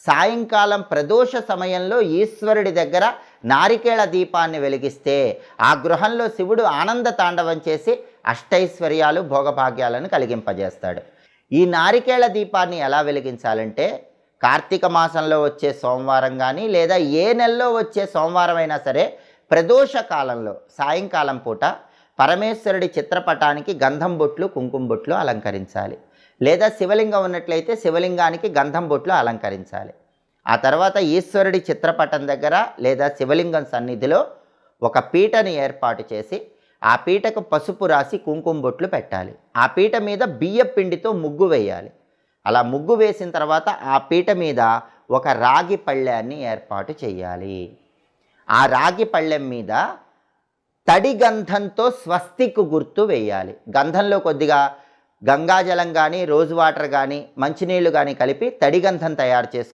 సాయంకాలం ప్రదోష సమయంలో ఈశ్వరుడి దగ్గర నారికేళ దీపాన్ని వెలిగిస్తే ఆ గృహంలో శివుడు ఆనంద తాండవం చేసి అష్టైశ్వర్యాలు భోగభాగ్యాలను కలిగింపజేస్తాడు. ఈ నారికేళ దీపాన్ని ఎలా వెలిగించాలంటే కార్తీక మాసంలో వచ్చే సోమవారం కానీ లేదా ఏ నెలలో వచ్చే సోమవారం అయినా సరే ప్రదోష కాలంలో సాయంకాలం పూట పరమేశ్వరుడి చిత్రపటానికి గంధం బొట్లు కుంకుమ బొట్లు అలంకరించాలి. లేదా శివలింగం ఉన్నట్లయితే శివలింగానికి గంధం బొట్లు అలంకరించాలి. ఆ తర్వాత ఈశ్వరుడి చిత్రపటం దగ్గర లేదా శివలింగం సన్నిధిలో ఒక పీటని ఏర్పాటు చేసి ఆ పీటకు పసుపు రాసి కుంకుమ బొట్లు పెట్టాలి. ఆ పీట మీద బియ్యం పిండితో ముగ్గు వేయాలి. అలా ముగ్గు వేసిన తర్వాత ఆ పీట మీద ఒక రాగి పళ్ళెన్ని ఏర్పాటు చేయాలి. ఆ రాగి పళ్ళెం మీద తడి గంధంతో స్వస్తిక్ గుర్తు వేయాలి. గంధంలో కొద్దిగా గంగాజలం కానీ రోజ్ వాటర్ కానీ మంచినీళ్ళు కానీ కలిపి తడి గంధం తయారు చేసుకుని